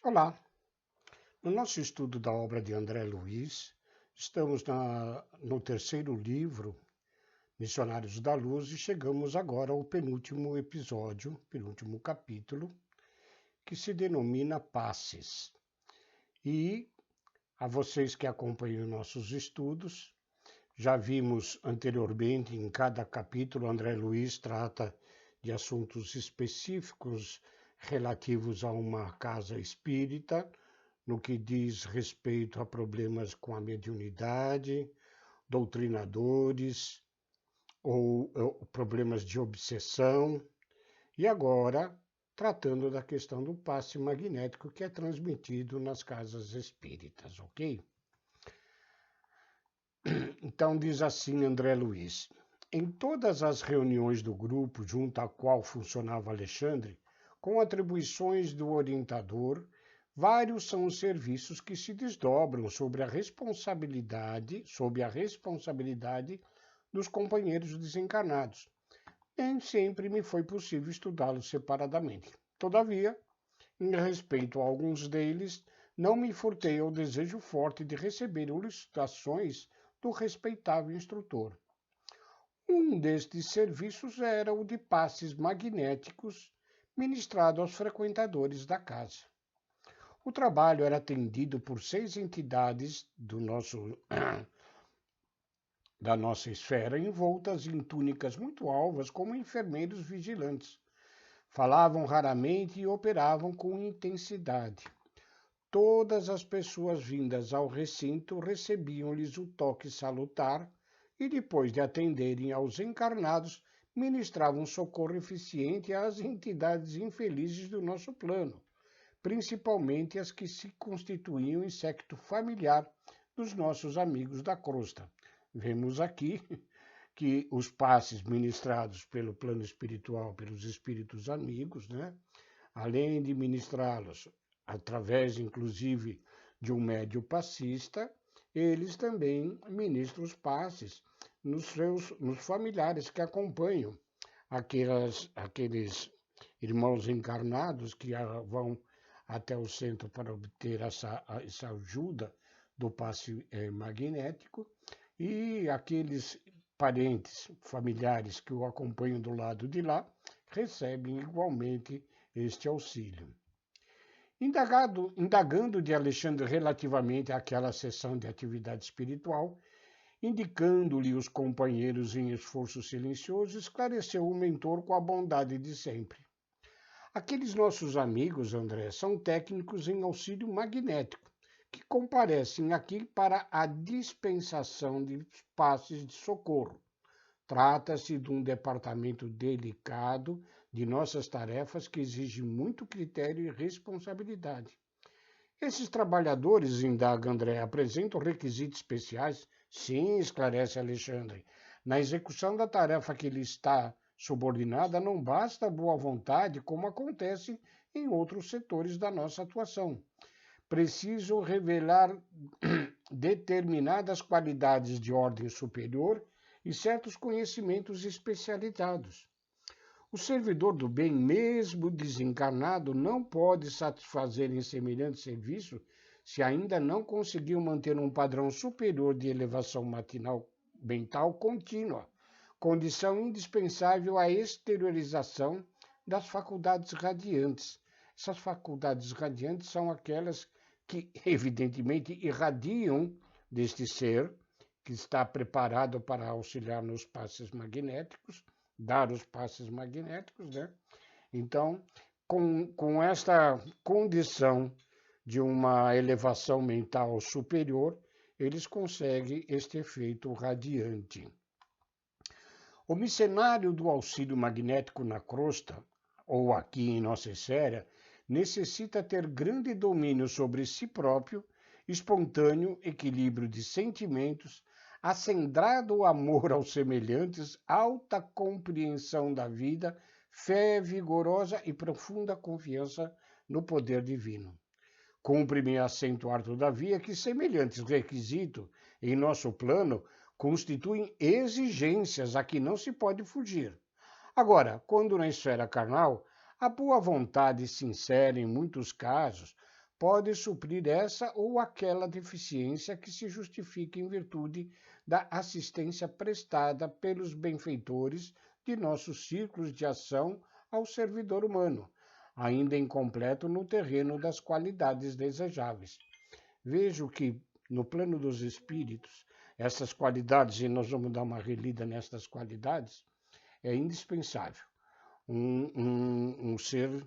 Olá! No nosso estudo da obra de André Luiz, estamos no terceiro livro, Missionários da Luz, e chegamos agora ao penúltimo episódio, penúltimo capítulo, que se denomina Passes. E a vocês que acompanham nossos estudos, já vimos anteriormente em cada capítulo, André Luiz trata de assuntos específicos relativos a uma casa espírita, no que diz respeito a problemas com a mediunidade, doutrinadores ou problemas de obsessão. E agora, tratando da questão do passe magnético que é transmitido nas casas espíritas, ok? Então diz assim André Luiz: em todas as reuniões do grupo junto à qual funcionava Alexandre, com atribuições do orientador, vários são os serviços que se desdobram sob a responsabilidade dos companheiros desencarnados. Nem sempre me foi possível estudá-los separadamente. Todavia, em respeito a alguns deles, não me furtei ao desejo forte de receber ilustrações do respeitável instrutor. Um destes serviços era o de passes magnéticos ministrado aos frequentadores da casa. O trabalho era atendido por 6 entidades da nossa esfera, envoltas em túnicas muito alvas, como enfermeiros vigilantes. Falavam raramente e operavam com intensidade. Todas as pessoas vindas ao recinto recebiam-lhes o toque salutar e, depois de atenderem aos encarnados, ministravam socorro eficiente às entidades infelizes do nosso plano, principalmente as que se constituíam em secto familiar dos nossos amigos da crosta. Vemos aqui que os passes ministrados pelo plano espiritual, pelos espíritos amigos, além de ministrá-los através, inclusive, de um médium passista, eles também ministram os passes nos familiares que acompanham aqueles irmãos encarnados que vão até o centro para obter essa ajuda do passe magnético, e aqueles parentes, familiares que o acompanham do lado de lá, recebem igualmente este auxílio. Indagando de Alexandre relativamente àquela sessão de atividade espiritual, indicando-lhe os companheiros em esforço silencioso, esclareceu o mentor com a bondade de sempre. Aqueles nossos amigos, André, são técnicos em auxílio magnético, que comparecem aqui para a dispensação de passes de socorro. Trata-se de um departamento delicado de nossas tarefas que exige muito critério e responsabilidade. Esses trabalhadores, indaga André, apresentam requisitos especiais? Sim, esclarece Alexandre. Na execução da tarefa que lhe está subordinada, não basta boa vontade, como acontece em outros setores da nossa atuação. Precisam revelar determinadas qualidades de ordem superior e certos conhecimentos especializados. O servidor do bem, mesmo desencarnado, não pode satisfazer em semelhante serviço se ainda não conseguiu manter um padrão superior de elevação mental contínua, condição indispensável à exteriorização das faculdades radiantes. Essas faculdades radiantes são aquelas que, evidentemente, irradiam deste ser, que está preparado para auxiliar nos passes magnéticos, dar os passes magnéticos, Então, com esta condição de uma elevação mental superior, eles conseguem este efeito radiante. O missionário do auxílio magnético na crosta, ou aqui em nossa esfera, necessita ter grande domínio sobre si próprio, espontâneo equilíbrio de sentimentos, acendrado amor aos semelhantes, alta compreensão da vida, fé vigorosa e profunda confiança no poder divino. Cumpre-me acentuar, todavia, que semelhantes requisitos em nosso plano constituem exigências a que não se pode fugir. Agora, quando na esfera carnal, a boa vontade sincera, em muitos casos, pode suprir essa ou aquela deficiência que se justifica em virtude da assistência prestada pelos benfeitores de nossos círculos de ação ao servidor humano, ainda incompleto no terreno das qualidades desejáveis. Vejo que, no plano dos espíritos, essas qualidades, e nós vamos dar uma relida nestas qualidades, é indispensável. Um ser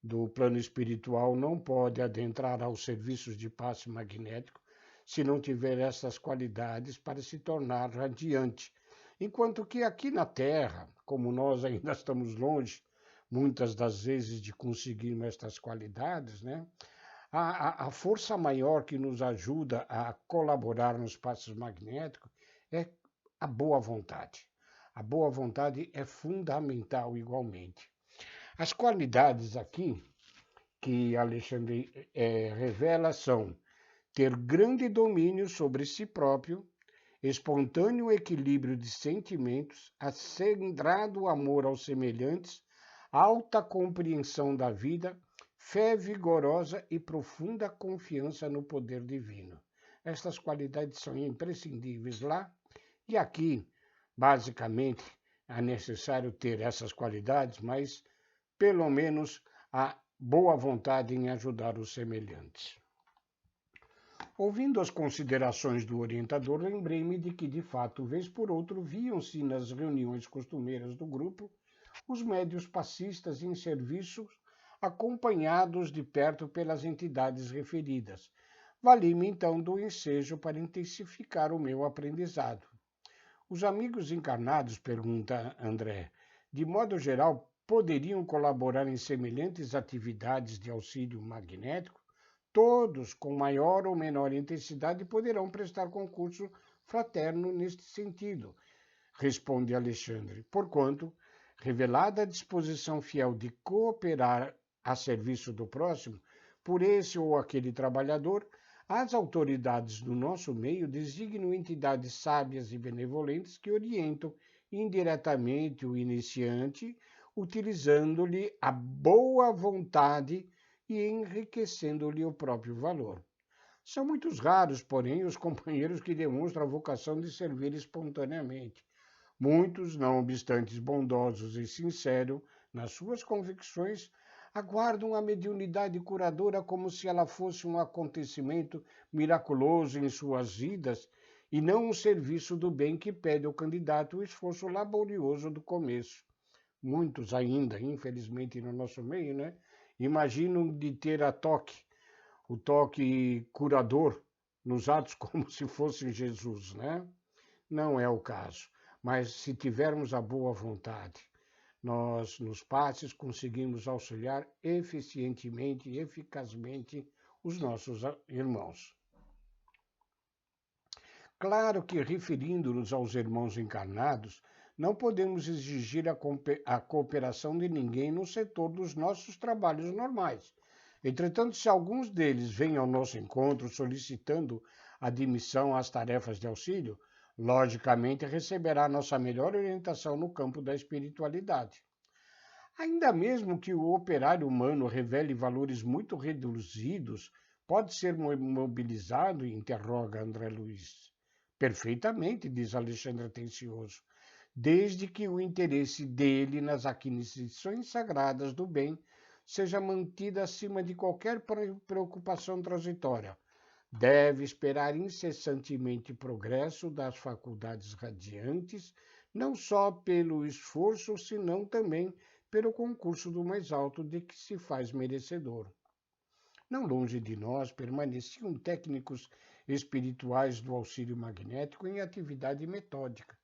do plano espiritual não pode adentrar aos serviços de passe magnético se não tiver essas qualidades para se tornar radiante. Enquanto que aqui na Terra, como nós ainda estamos longe, muitas das vezes, de conseguirmos estas qualidades, né? A força maior que nos ajuda a colaborar nos passos magnéticos é a boa vontade. A boa vontade é fundamental igualmente. As qualidades aqui que Alexandre revela são ter grande domínio sobre si próprio, espontâneo equilíbrio de sentimentos, acendrado amor aos semelhantes, alta compreensão da vida, fé vigorosa e profunda confiança no poder divino. Estas qualidades são imprescindíveis lá e aqui, basicamente, é necessário ter essas qualidades, mas pelo menos a boa vontade em ajudar os semelhantes. Ouvindo as considerações do orientador, lembrei-me de que, de fato, vez por outra, viam-se nas reuniões costumeiras do grupo os médios passistas em serviço, acompanhados de perto pelas entidades referidas. Vali-me, então, do ensejo para intensificar o meu aprendizado. Os amigos encarnados, pergunta André, de modo geral, poderiam colaborar em semelhantes atividades de auxílio magnético? Todos, com maior ou menor intensidade, poderão prestar concurso fraterno neste sentido, responde Alexandre, porquanto, revelada a disposição fiel de cooperar a serviço do próximo, por esse ou aquele trabalhador, as autoridades do nosso meio designam entidades sábias e benevolentes que orientam indiretamente o iniciante, utilizando-lhe a boa vontade e enriquecendo-lhe o próprio valor. São muitos raros, porém, os companheiros que demonstram a vocação de servir espontaneamente. Muitos, não obstante bondosos e sinceros nas suas convicções, aguardam a mediunidade curadora como se ela fosse um acontecimento miraculoso em suas vidas e não um serviço do bem que pede ao candidato o esforço laborioso do começo. Muitos ainda, infelizmente, no nosso meio, né, imaginam de ter o toque curador nos atos como se fosse Jesus, né? Não é o caso. Mas se tivermos a boa vontade, nós, nos passes, conseguimos auxiliar eficientemente e eficazmente os nossos irmãos. Claro que, referindo-nos aos irmãos encarnados, não podemos exigir a cooperação de ninguém no setor dos nossos trabalhos normais. Entretanto, se alguns deles vêm ao nosso encontro solicitando admissão às tarefas de auxílio, logicamente receberá nossa melhor orientação no campo da espiritualidade. Ainda mesmo que o operário humano revele valores muito reduzidos, pode ser mobilizado? Interroga André Luiz. Perfeitamente, diz Alexandre Atencioso, desde que o interesse dele nas aquisições sagradas do bem seja mantido acima de qualquer preocupação transitória. Deve esperar incessantemente progresso das faculdades radiantes, não só pelo esforço, senão também pelo concurso do mais alto de que se faz merecedor. Não longe de nós permaneciam técnicos espirituais do auxílio magnético em atividade metódica.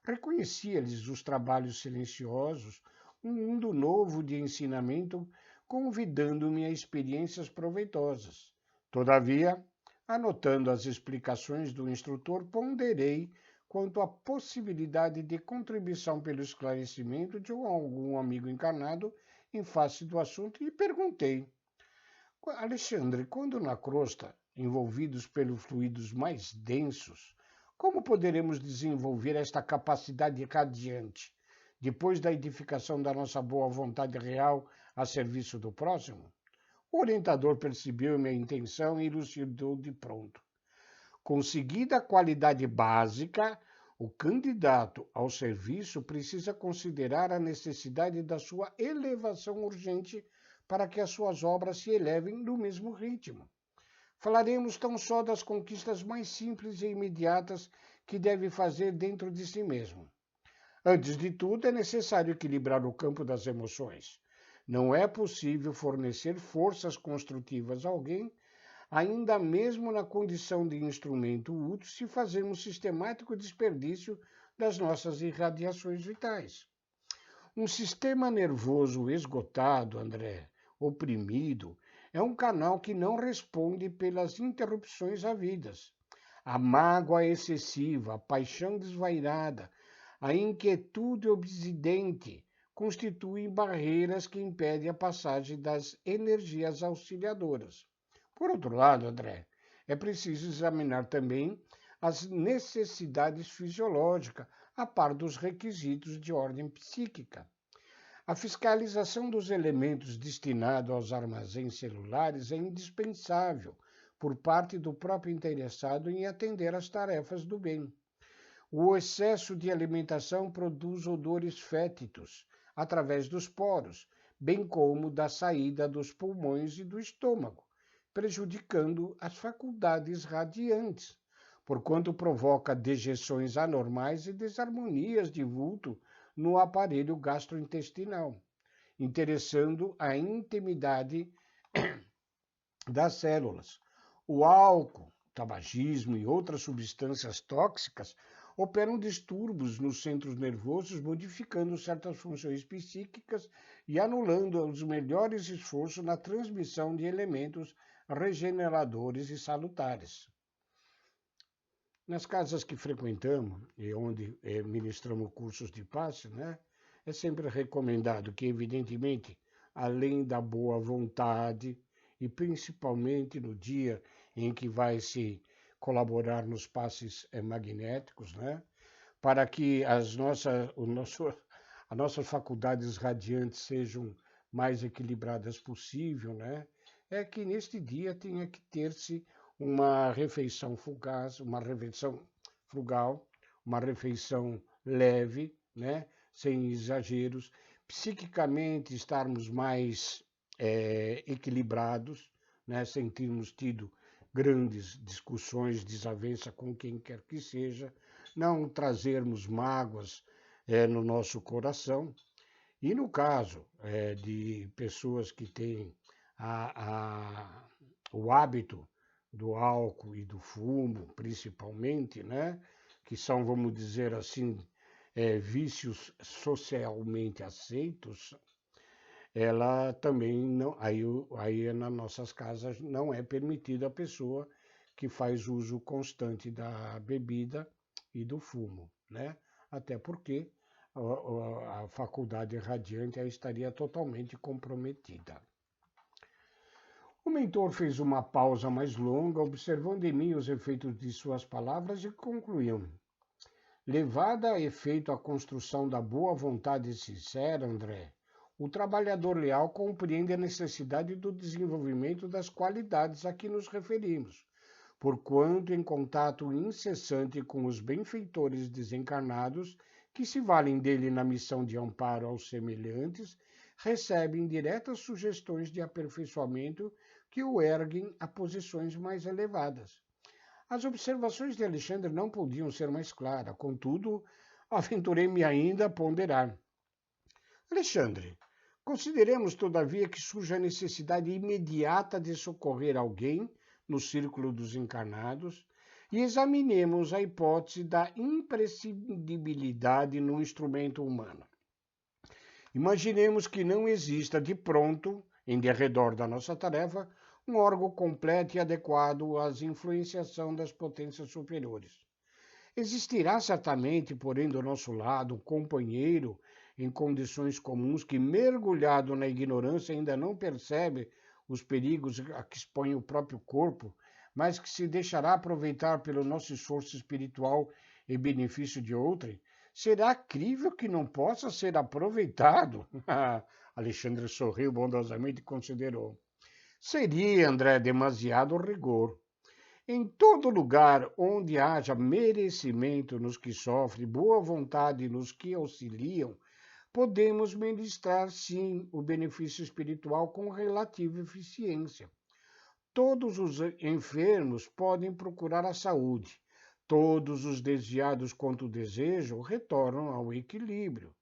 Reconhecia-lhes os trabalhos silenciosos, um mundo novo de ensinamento, convidando-me a experiências proveitosas. Todavia, anotando as explicações do instrutor, ponderei quanto à possibilidade de contribuição pelo esclarecimento de algum amigo encarnado em face do assunto e perguntei: Alexandre, quando na crosta, envolvidos pelos fluidos mais densos, como poderemos desenvolver esta capacidade radiante, depois da edificação da nossa boa vontade real a serviço do próximo? O orientador percebeu minha intenção e elucidou de pronto. Conseguida a qualidade básica, o candidato ao serviço precisa considerar a necessidade da sua elevação urgente para que as suas obras se elevem no mesmo ritmo. Falaremos tão só das conquistas mais simples e imediatas que deve fazer dentro de si mesmo. Antes de tudo, é necessário equilibrar o campo das emoções. Não é possível fornecer forças construtivas a alguém, ainda mesmo na condição de instrumento útil, se fazermos sistemático desperdício das nossas irradiações vitais. Um sistema nervoso esgotado, André, oprimido, é um canal que não responde pelas interrupções havidas. A mágoa excessiva, a paixão desvairada, a inquietude obsidente constituem barreiras que impedem a passagem das energias auxiliadoras. Por outro lado, André, é preciso examinar também as necessidades fisiológicas, a par dos requisitos de ordem psíquica. A fiscalização dos elementos destinados aos armazéns celulares é indispensável por parte do próprio interessado em atender às tarefas do bem. O excesso de alimentação produz odores fétidos através dos poros, bem como da saída dos pulmões e do estômago, prejudicando as faculdades radiantes, porquanto provoca dejeções anormais e desarmonias de vulto no aparelho gastrointestinal, interessando a intimidade das células. O álcool, tabagismo e outras substâncias tóxicas operam distúrbios nos centros nervosos, modificando certas funções psíquicas e anulando os melhores esforços na transmissão de elementos regeneradores e salutares. Nas casas que frequentamos e onde ministramos cursos de passe, né, é sempre recomendado que, evidentemente, além da boa vontade e principalmente no dia em que vai se colaborar nos passes magnéticos, né, para que as nossas faculdades radiantes sejam mais equilibradas possível, né, é que neste dia tenha que ter-se uma refeição fugaz, uma refeição frugal, uma refeição leve, né, sem exageros, psiquicamente estarmos mais equilibrados, né, sem termos tido grandes discussões, desavença com quem quer que seja, não trazermos mágoas no nosso coração. E no caso de pessoas que têm o hábito do álcool e do fumo, principalmente, né, que são, vamos dizer assim, vícios socialmente aceitos, ela também não, aí nas nossas casas não é permitida a pessoa que faz uso constante da bebida e do fumo, né? Até porque a faculdade radiante estaria totalmente comprometida. O mentor fez uma pausa mais longa, observando em mim os efeitos de suas palavras e concluiu. Levada a efeito a construção da boa vontade sincera, André, o trabalhador leal compreende a necessidade do desenvolvimento das qualidades a que nos referimos, porquanto em contato incessante com os benfeitores desencarnados, que se valem dele na missão de amparo aos semelhantes, recebem diretas sugestões de aperfeiçoamento que o erguem a posições mais elevadas. As observações de Alexandre não podiam ser mais claras, contudo, aventurei-me ainda a ponderar. Alexandre, consideremos, todavia, que surge a necessidade imediata de socorrer alguém no círculo dos encarnados e examinemos a hipótese da imprescindibilidade no instrumento humano. Imaginemos que não exista de pronto, em derredor da nossa tarefa, um órgão completo e adequado às influenciação das potências superiores. Existirá certamente, porém, do nosso lado, um companheiro em condições comuns que, mergulhado na ignorância, ainda não percebe os perigos a que expõe o próprio corpo, mas que se deixará aproveitar pelo nosso esforço espiritual em benefício de outrem? Será crível que não possa ser aproveitado? Alexandre sorriu bondosamente e considerou. Seria, André, demasiado rigor. Em todo lugar onde haja merecimento nos que sofrem, boa vontade nos que auxiliam, podemos ministrar, sim, o benefício espiritual com relativa eficiência. Todos os enfermos podem procurar a saúde. Todos os desviados quanto desejam retornam ao equilíbrio.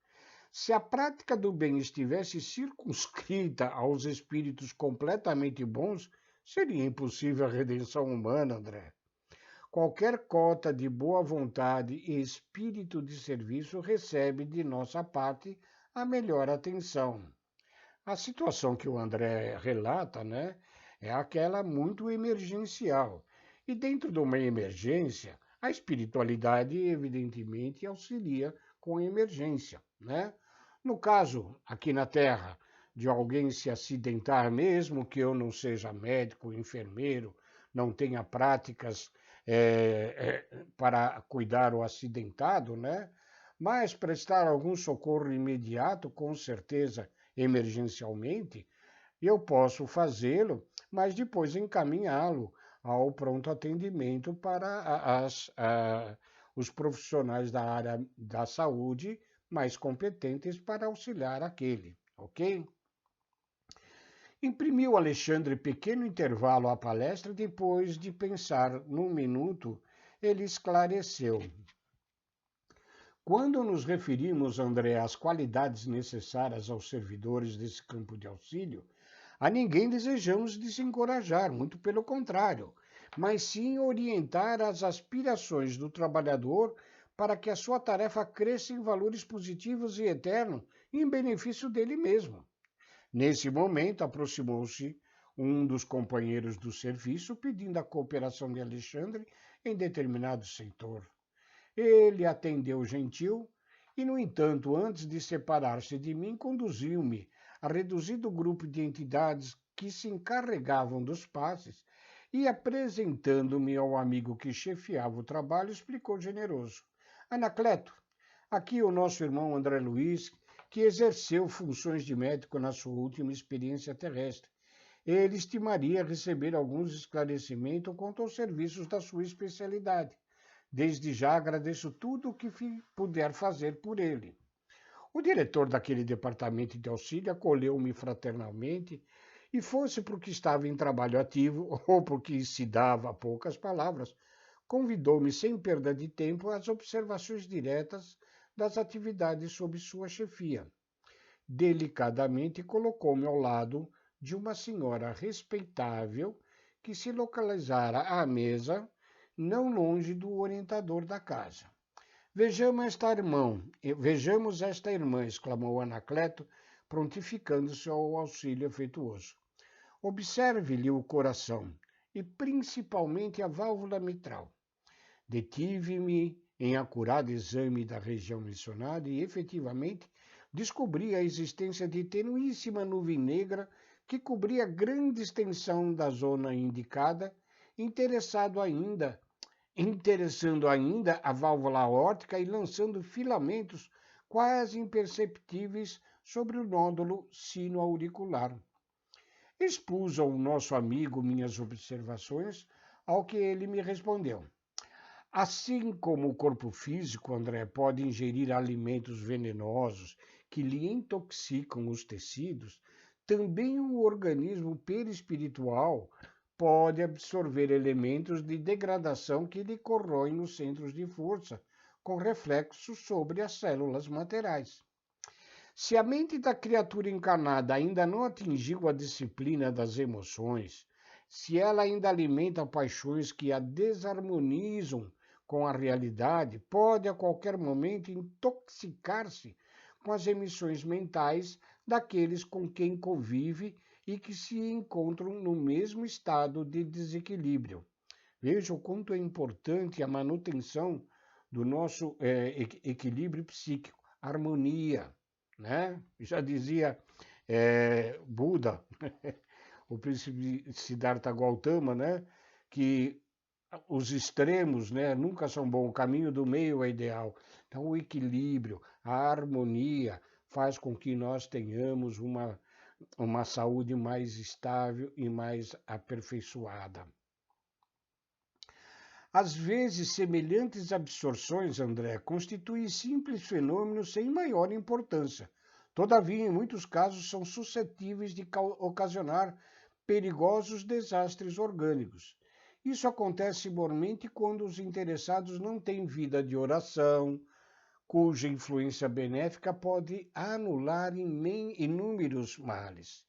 Se a prática do bem estivesse circunscrita aos espíritos completamente bons, seria impossível a redenção humana, André. Qualquer cota de boa vontade e espírito de serviço recebe de nossa parte a melhor atenção. A situação que o André relata, né, é aquela muito emergencial. E dentro de uma emergência, a espiritualidade evidentemente auxilia com a emergência, né? No caso, aqui na Terra, de alguém se acidentar, mesmo que eu não seja médico, enfermeiro, não tenha práticas para cuidar o acidentado, né? Mas prestar algum socorro imediato, com certeza, emergencialmente, eu posso fazê-lo, mas depois encaminhá-lo ao pronto atendimento para os profissionais da área da saúde mais competentes para auxiliar aquele, ok? Imprimiu Alexandre pequeno intervalo à palestra, depois de pensar num minuto, ele esclareceu. Quando nos referimos, André, às qualidades necessárias aos servidores desse campo de auxílio, a ninguém desejamos desencorajar, muito pelo contrário, mas sim orientar as aspirações do trabalhador para que a sua tarefa cresça em valores positivos e eternos, em benefício dele mesmo. Nesse momento, aproximou-se um dos companheiros do serviço, pedindo a cooperação de Alexandre em determinado setor. Ele atendeu gentil e, no entanto, antes de separar-se de mim, conduziu-me a reduzido grupo de entidades que se encarregavam dos passes e, apresentando-me ao amigo que chefiava o trabalho, explicou generoso. Anacleto, aqui o nosso irmão André Luiz, que exerceu funções de médico na sua última experiência terrestre. Ele estimaria receber alguns esclarecimentos quanto aos serviços da sua especialidade. Desde já agradeço tudo o que puder fazer por ele. O diretor daquele departamento de auxílio acolheu-me fraternalmente e, fosse porque estava em trabalho ativo ou porque se dava a poucas palavras, convidou-me sem perda de tempo às observações diretas das atividades sob sua chefia. Delicadamente colocou-me ao lado de uma senhora respeitável que se localizara à mesa, não longe do orientador da casa. Vejamos esta irmã, exclamou Anacleto, prontificando-se ao auxílio afetuoso. Observe-lhe o coração e principalmente a válvula mitral. Detive-me em acurado exame da região mencionada e, efetivamente, descobri a existência de tenuíssima nuvem negra que cobria grande extensão da zona indicada, interessando ainda a válvula aórtica e lançando filamentos quase imperceptíveis sobre o nódulo sino-auricular. Expus ao nosso amigo minhas observações, ao que ele me respondeu. Assim como o corpo físico, André, pode ingerir alimentos venenosos que lhe intoxicam os tecidos, também o organismo perispiritual pode absorver elementos de degradação que lhe corroem os centros de força, com reflexos sobre as células materiais. Se a mente da criatura encarnada ainda não atingiu a disciplina das emoções, se ela ainda alimenta paixões que a desarmonizam com a realidade, pode a qualquer momento intoxicar-se com as emissões mentais daqueles com quem convive e que se encontram no mesmo estado de desequilíbrio. Veja o quanto é importante a manutenção do nosso equilíbrio psíquico, harmonia, né? Já dizia Buda, o príncipe Siddhartha Gautama, né? Que os extremos, né, nunca são bons, o caminho do meio é ideal. Então, o equilíbrio, a harmonia faz com que nós tenhamos uma saúde mais estável e mais aperfeiçoada. Às vezes, semelhantes absorções, André, constituem simples fenômenos sem maior importância. Todavia, em muitos casos, são suscetíveis de ocasionar perigosos desastres orgânicos. Isso acontece igualmente quando os interessados não têm vida de oração, cuja influência benéfica pode anular inúmeros males.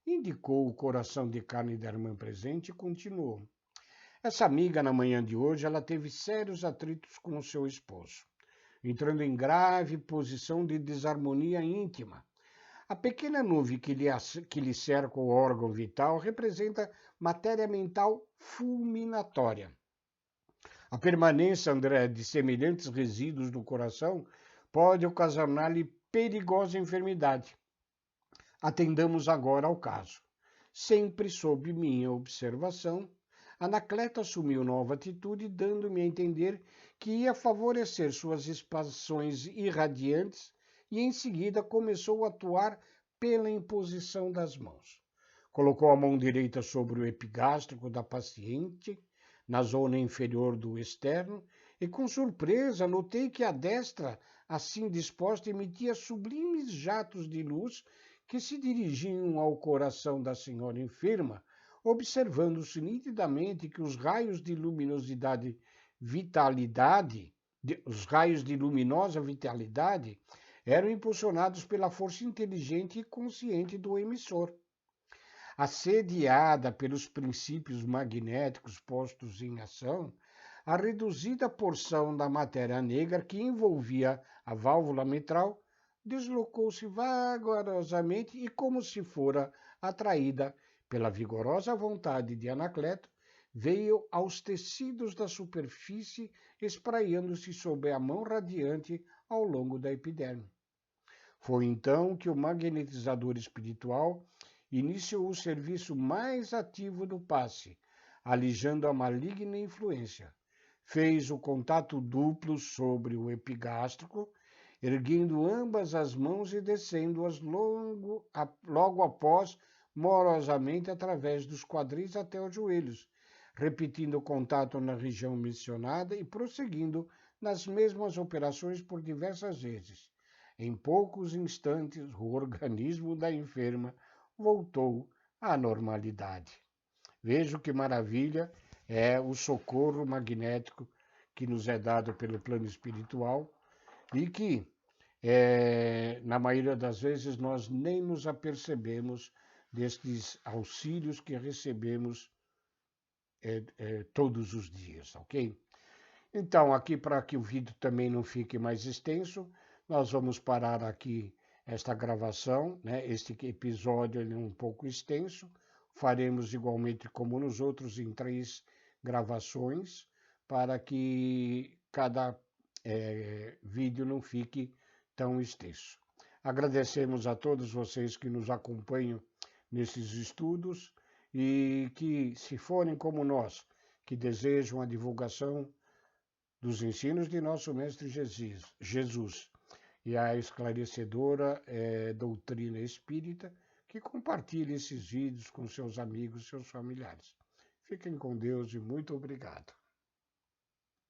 Indicou o coração de carne da irmã presente e continuou. Essa amiga, na manhã de hoje, ela teve sérios atritos com o seu esposo, entrando em grave posição de desarmonia íntima. A pequena nuvem que lhe cerca o órgão vital representa matéria mental fulminatória. A permanência, André, de semelhantes resíduos no coração pode ocasionar-lhe perigosa enfermidade. Atendamos agora ao caso. Sempre sob minha observação, Anacleto assumiu nova atitude, dando-me a entender que ia favorecer suas expansões irradiantes e em seguida começou a atuar pela imposição das mãos. Colocou a mão direita sobre o epigástrico da paciente, na zona inferior do externo, e com surpresa notei que a destra, assim disposta, emitia sublimes jatos de luz que se dirigiam ao coração da senhora enferma, observando-se nitidamente que os raios de luminosa vitalidade eram impulsionados pela força inteligente e consciente do emissor. Assediada pelos princípios magnéticos postos em ação, a reduzida porção da matéria negra que envolvia a válvula mitral deslocou-se vagarosamente e, como se fora atraída pela vigorosa vontade de Anacleto, veio aos tecidos da superfície, espraiando-se sob a mão radiante ao longo da epiderme. Foi então que o magnetizador espiritual iniciou o serviço mais ativo do passe, alijando a maligna influência. Fez o contato duplo sobre o epigástrico, erguendo ambas as mãos e descendo-as logo após, morosamente através dos quadris até os joelhos, repetindo o contato na região mencionada e prosseguindo nas mesmas operações por diversas vezes. Em poucos instantes, o organismo da enferma voltou à normalidade. Veja que maravilha é o socorro magnético que nos é dado pelo plano espiritual e que, na maioria das vezes, nós nem nos apercebemos destes auxílios que recebemos todos os dias, ok? Então, aqui para que o vídeo também não fique mais extenso, nós vamos parar aqui esta gravação, né? Este episódio ele é um pouco extenso, faremos igualmente como nos outros em 3 gravações, para que cada vídeo não fique tão extenso. Agradecemos a todos vocês que nos acompanham nesses estudos e que, se forem como nós, que desejam a divulgação dos ensinos de nosso Mestre Jesus e a esclarecedora doutrina espírita, que compartilhe esses vídeos com seus amigos e seus familiares. Fiquem com Deus e muito obrigado.